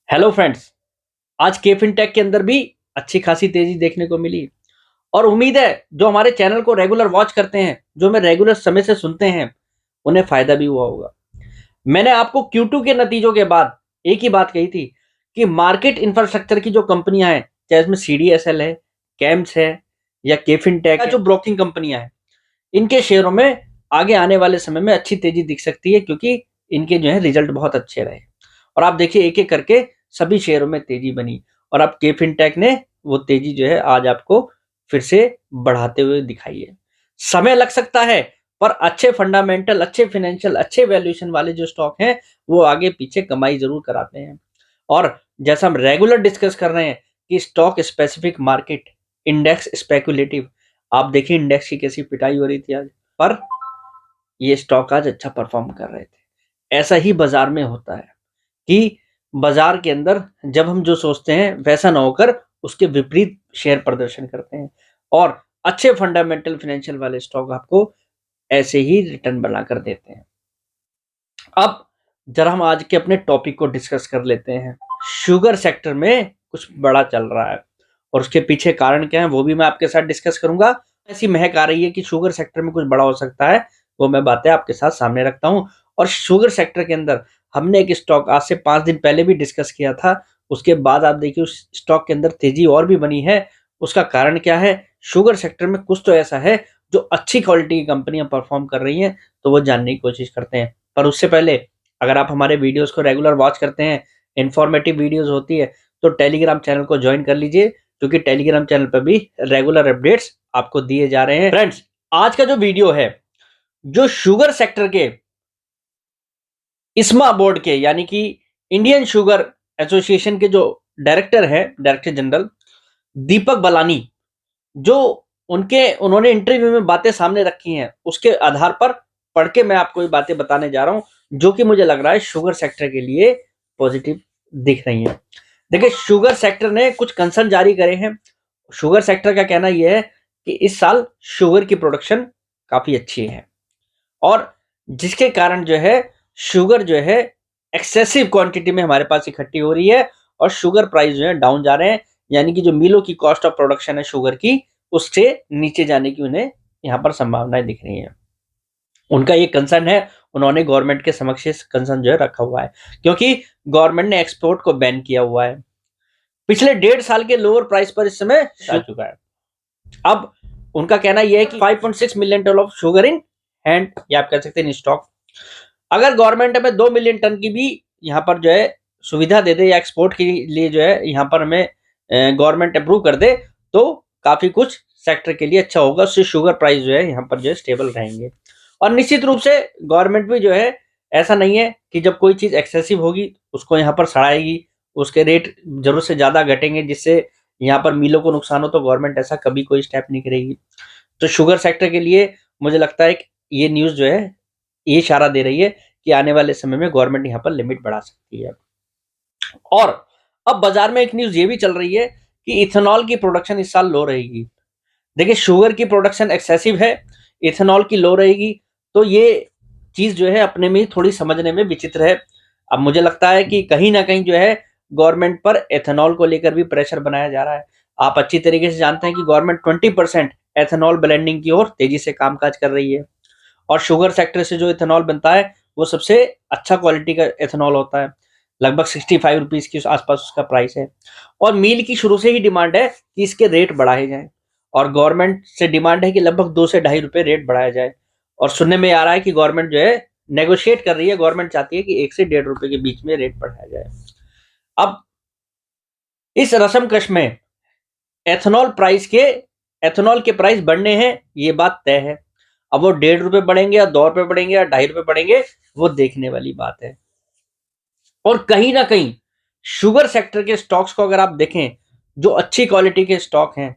Hello friends. आज K fintech के अंदर भी अच्छी खासी तेजी देखने को मिली और उम्मीद है जो हमारे चैनल को रेगुलर वॉच करते हैं, जो हमें रेगुलर समय से सुनते हैं, उन्हें फायदा भी हुआ होगा। मैंने आपको Q2 के नतीजों के बाद एक ही बात कही थी कि मार्केट इंफ्रास्ट्रक्चर की जो कंपनियां हैं, चाहे इसमें CDSL है, कैम्स है या के फिनटेक है, जो ब्रोकिंग कंपनियां हैं, इनके शेयरों में आगे आने वाले समय में अच्छी तेजी दिख सकती है, क्योंकि इनके जो है रिजल्ट बहुत अच्छे रहे। और आप देखिए एक एक करके सभी शेयरों में तेजी बनी और अब के फिनटेक ने वो तेजी जो है आज आपको फिर से बढ़ाते हुए दिखाई है। समय लग सकता है, पर अच्छे फंडामेंटल, अच्छे फाइनेंशियल, अच्छे वैल्यूएशन वाले जो स्टॉक हैं वो आगे पीछे कमाई जरूर कराते हैं। और जैसा हम रेगुलर डिस्कस कर रहे हैं कि stock specific market, index speculative, आप देखिए इंडेक्स की कैसी पिटाई हो रही थी आज, पर ये स्टॉक आज अच्छा परफॉर्म कर रहे थे। ऐसा ही बाजार में होता है कि बाजार के अंदर जब हम जो सोचते हैं वैसा ना होकर उसके विपरीत शेयर प्रदर्शन करते हैं और अच्छे फंडामेंटल फाइनेंशियल वाले स्टॉक आपको ऐसे ही रिटर्न बनाकर देते हैं। अब जरा हम आज के अपने टॉपिक को डिस्कस कर लेते हैं। शुगर सेक्टर में कुछ बड़ा चल रहा है और उसके पीछे कारण क्या है वो भी मैं आपके साथ डिस्कस करूंगा। ऐसी महक आ रही है कि शुगर सेक्टर में कुछ बड़ा हो सकता है, वो मैं बातें आपके साथ सामने रखता हूं। और शुगर सेक्टर के अंदर हमने एक स्टॉक आज से 5 दिन पहले भी डिस्कस किया था, उसके बाद आप देखिए उस स्टॉक के अंदर तेजी और भी बनी है। उसका कारण क्या है? शुगर सेक्टर में कुछ तो ऐसा है जो अच्छी क्वालिटी की कंपनियां परफॉर्म कर रही हैं, तो वो जानने की कोशिश करते हैं। पर उससे पहले अगर आप हमारे वीडियोस को रेगुलर वॉच करते हैं, इंफॉर्मेटिव वीडियोस होती है, तो टेलीग्राम चैनल को ज्वाइन कर लीजिए, क्योंकि टेलीग्राम चैनल पर भी रेगुलर अपडेट्स आपको दिए जा रहे हैं। फ्रेंड्स, आज का जो वीडियो है, जो शुगर सेक्टर के इस्मा बोर्ड के यानी कि इंडियन शुगर एसोसिएशन के जो डायरेक्टर है, डायरेक्टर जनरल दीपक बालानी, जो उन्होंने इंटरव्यू में बातें सामने रखी हैं, उसके आधार पर पढ़ के मैं आपको ये बातें बताने जा रहा हूं, जो कि मुझे लग रहा है शुगर सेक्टर के लिए पॉजिटिव दिख रही हैं। देखिए, शुगर सेक्टर ने कुछ कंसर्न जारी करे हैं। शुगर सेक्टर का कहना यह है कि इस साल शुगर की प्रोडक्शन काफी अच्छी है और जिसके कारण जो है शुगर जो है एक्सेसिव क्वांटिटी में हमारे पास इकट्ठी हो रही है और शुगर प्राइस जो है डाउन जा रहे हैं, यानी कि जो मिलों की कॉस्ट ऑफ प्रोडक्शन है शुगर की, उससे नीचे जाने की उन्हें यहाँ पर संभावनाएं दिख रही हैं। उनका ये कंसर्न है, उन्होंने गवर्नमेंट के समक्ष कंसर्न जो है रखा हुआ है, क्योंकि गवर्नमेंट ने एक्सपोर्ट को बैन किया हुआ है। पिछले 1.5 साल के लोअर प्राइस पर इस समय आ चुका है। अब उनका कहना यह है कि 5.6 million ton of sugar in hand, या आप कह सकते हैं इन स्टॉक। अगर गवर्नमेंट हमें 2 मिलियन टन की भी यहाँ पर जो है सुविधा दे दे, या एक्सपोर्ट के लिए जो है यहाँ पर हमें गवर्नमेंट अप्रूव कर दे, तो काफी कुछ सेक्टर के लिए अच्छा होगा। उससे शुगर प्राइस जो है यहाँ पर जो है स्टेबल रहेंगे। और निश्चित रूप से गवर्नमेंट भी जो है, ऐसा नहीं है कि जब कोई चीज एक्सेसिव होगी उसको यहाँ पर सड़ाएगी, उसके रेट जरूरत से ज्यादा घटेंगे जिससे यहाँ पर मिलों को नुकसान हो, तो गवर्नमेंट ऐसा कभी कोई स्टेप नहीं करेगी। तो शुगर सेक्टर के लिए मुझे लगता है कि ये न्यूज जो है ये इशारा दे रही है कि आने वाले समय में गवर्नमेंट यहाँ पर लिमिट बढ़ा सकती है। और अब बाजार में एक न्यूज ये भी चल रही है कि इथेनॉल की प्रोडक्शन इस साल लो रहेगी। देखिए, शुगर की प्रोडक्शन एक्सेसिव है, इथेनॉल की लो रहेगी, तो ये चीज जो है अपने में ही थोड़ी समझने में विचित्र है। अब मुझे लगता है कि कहीं ना कहीं जो है गवर्नमेंट पर एथेनॉल को लेकर भी प्रेशर बनाया जा रहा है। आप अच्छी तरीके से जानते हैं कि गवर्नमेंट 20% एथेनॉल ब्लेंडिंग की ओर तेजी से कामकाज कर रही है और शुगर सेक्टर से जो इथेनॉल बनता है वो सबसे अच्छा क्वालिटी का इथेनॉल होता है। लगभग 65 रुपीज के आसपास उसका प्राइस है और मील की शुरू से ही डिमांड है कि इसके रेट बढ़ाए जाएं और गवर्नमेंट से डिमांड है कि लगभग 2 से 2.5 रुपए रेट बढ़ाया जाए। और सुनने में आ रहा है कि गवर्नमेंट जो है नेगोशिएट कर रही है, गवर्नमेंट चाहती है कि 1 से 1.5 रुपए के बीच में रेट बढ़ाया जाए। अब इस रसमकश में एथेनॉल के प्राइस बढ़ने हैं, ये बात तय है। अब वो 1.5 रुपए बढ़ेंगे या 2 रुपए बढ़ेंगे या 2.5 रुपए बढ़ेंगे, वो देखने वाली बात है। और कहीं ना कहीं शुगर सेक्टर के स्टॉक्स को अगर आप देखें, जो अच्छी क्वालिटी के स्टॉक हैं,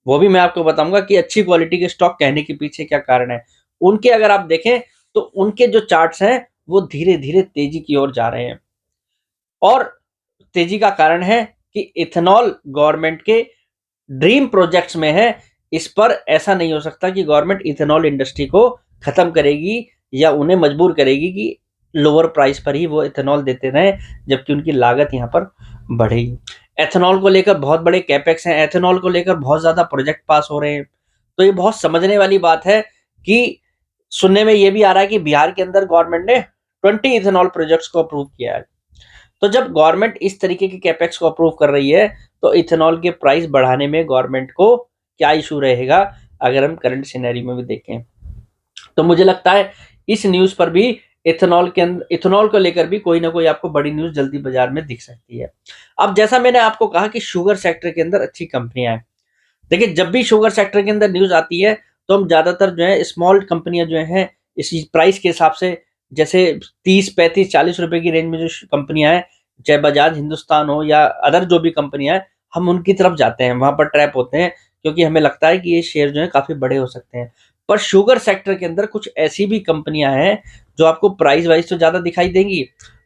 वो भी मैं आपको बताऊंगा कि अच्छी क्वालिटी के स्टॉक कहने के पीछे क्या कारण है। उनके अगर आप देखें तो उनके जो चार्ट्स हैं वो धीरे धीरे तेजी की ओर जा रहे हैं और तेजी का कारण है कि इथेनॉल गवर्नमेंट के ड्रीम प्रोजेक्ट्स में है। इस पर ऐसा नहीं हो सकता कि गवर्नमेंट इथेनॉल इंडस्ट्री को खत्म करेगी या उन्हें मजबूर करेगी कि लोअर प्राइस पर ही वो इथेनॉल देते रहे, जबकि उनकी लागत यहाँ पर बढ़ेगी। एथेनॉल को लेकर बहुत बड़े कैपेक्स हैं, एथेनॉल को लेकर बहुत ज़्यादा प्रोजेक्ट पास हो रहे हैं। तो ये बहुत समझने वाली बात है कि सुनने में ये भी आ रहा है कि बिहार के अंदर गवर्नमेंट ने 20 इथेनॉल प्रोजेक्ट्स को अप्रूव किया है। तो जब गवर्नमेंट इस तरीके के कैपेक्स को अप्रूव कर रही है, तो इथेनॉल के प्राइस बढ़ाने में गवर्नमेंट को क्या इशू रहेगा, अगर हम करंट सिनेरियो में भी देखें। तो मुझे लगता है इस न्यूज़ पर भी इथेनॉल को लेकर भी कोई ना कोई आपको बड़ी न्यूज़ जल्दी बाजार में दिख सकती है। अब जैसा मैंने आपको कहा कि शुगर सेक्टर के अंदर अच्छी कंपनियां हैं। देखिए, जब भी शुगर सेक्टर के अंदर न्यूज़ आती है, तो हम ज़्यादातर जो है स्मॉल कंपनियां जो हैं, इस प्राइस के हिसाब से, जैसे 30, 35, 40 रुपए की रेंज में जो कंपनियां हैं, चाहे बजाज हिंदुस्तान हो या अदर जो भी कंपनियां हैं, हम उनकी तरफ जाते हैं, वहां पर ट्रैप होते हैं, क्योंकि हमें लगता है कि ये शेयर जो है काफी बड़े हो सकते हैं। पर शुगर सेक्टर के अंदर कुछ ऐसी भी कंपनियां हैं जो आपको प्राइस वाइज तो ज्यादा दिखाई देंगी,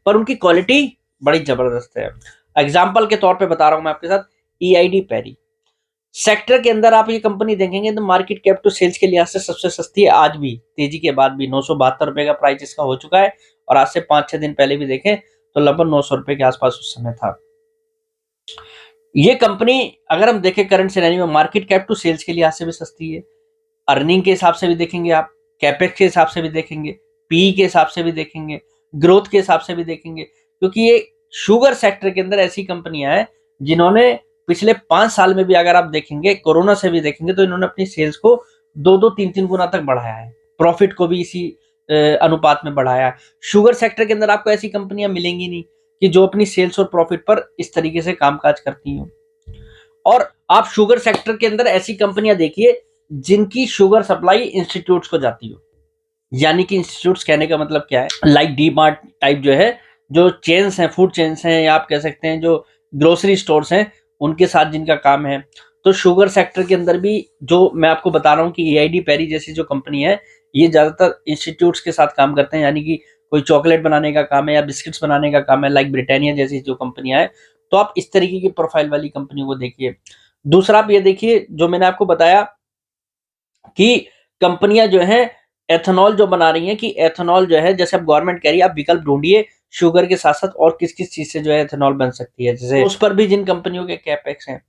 पर उनकी क्वालिटी बड़ी जबरदस्त है। एग्जाम्पल के तौर पर बता रहा हूं मैं आपके साथ, EID पैरी सेक्टर के अंदर आप ये कंपनी देखेंगे तो मार्केट कैप टू सेल्स के लिहाज से सबसे सस्ती है। आज भी तेजी के बाद भी 972 रुपए का प्राइस इसका हो चुका है, और आज से 5-6 दिन पहले भी देखें तो लगभग 900 रुपए के आसपास उस समय था। ये कंपनी अगर हम देखें करंट सिनेरियो में, मार्केट कैप टू सेल्स के लिहाज से भी सस्ती है, अर्निंग के हिसाब से भी देखेंगे आप, कैपेक्स के हिसाब से भी देखेंगे, PE के हिसाब से भी देखेंगे, ग्रोथ के हिसाब से भी देखेंगे, क्योंकि ये शुगर सेक्टर के अंदर ऐसी कंपनियां हैं जिन्होंने पिछले 5 साल में भी, अगर आप देखेंगे, कोरोना से भी देखेंगे, तो इन्होंने अपनी सेल्स को 2-2, 3-3 गुना तक बढ़ाया है, प्रॉफिट को भी इसी अनुपात में बढ़ाया है। शुगर सेक्टर के अंदर आपको ऐसी कंपनियां मिलेंगी नहीं कि जो अपनी सेल्स और प्रॉफिट पर इस तरीके से कामकाज करती हो। और आप शुगर सेक्टर के अंदर ऐसी कंपनियां देखिए जिनकी शुगर सप्लाई इंस्टीट्यूट्स को जाती हो। यानी कि इंस्टीट्यूट्स कहने का मतलब क्या है, लाइक डी मार्ट टाइप जो है, जो चेन्स हैं, फूड चेन्स हैं, या आप कह सकते हैं जो ग्रोसरी स्टोर्स हैं, उनके साथ जिनका काम है। तो शुगर सेक्टर के अंदर भी जो मैं आपको बता रहा हूँ कि EID पैरी जैसी जो कंपनी है, ये ज्यादातर इंस्टीट्यूट्स के साथ काम करते हैं, यानी कि कोई चॉकलेट बनाने का काम है या बिस्किट्स बनाने का काम है, लाइक ब्रिटानिया जैसी जो कंपनियां हैं। तो आप इस तरीके की प्रोफाइल वाली कंपनियों को देखिए। दूसरा आप ये देखिए, जो मैंने आपको बताया कि कंपनियां जो हैं एथेनॉल जो बना रही हैं, कि एथेनॉल जो है, जैसे अब गवर्नमेंट कह रही है आप विकल्प ढूंढिए शुगर के साथ साथ और किस किस चीज से जो है एथेनॉल बन सकती है, जैसे उस पर भी जिन कंपनियों के कैपेक्स हैं।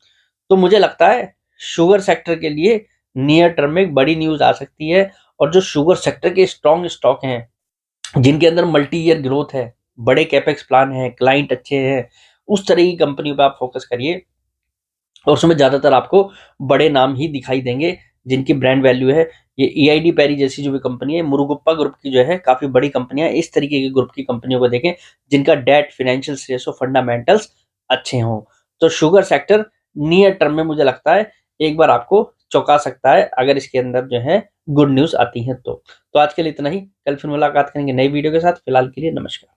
तो मुझे लगता है शुगर सेक्टर के लिए नियर टर्म में एक बड़ी न्यूज आ सकती है, और जो शुगर सेक्टर के स्ट्रॉन्ग स्टॉक हैं, जिनके अंदर मल्टी ईयर ग्रोथ है, बड़े कैपेक्स प्लान है, क्लाइंट अच्छे हैं, उस तरह की कंपनियों पर आप फोकस करिए, और उसमें ज्यादातर आपको बड़े नाम ही दिखाई देंगे जिनकी ब्रांड वैल्यू है। ये EID पैरी जैसी जो भी कंपनी है, मुरुगुप्पा ग्रुप की जो है, काफी बड़ी कंपनियां, इस तरीके के ग्रुप की कंपनियों को देखें जिनका डेट, फाइनेंशियल रेशो, फंडामेंटल्स अच्छे हों। तो शुगर सेक्टर नियर टर्म में मुझे लगता है एक बार आपको चौंका सकता है, अगर इसके अंदर जो है गुड न्यूज आती है तो। आज के लिए इतना ही, कल फिर मुलाकात करेंगे नई वीडियो के साथ। फिलहाल के लिए नमस्कार।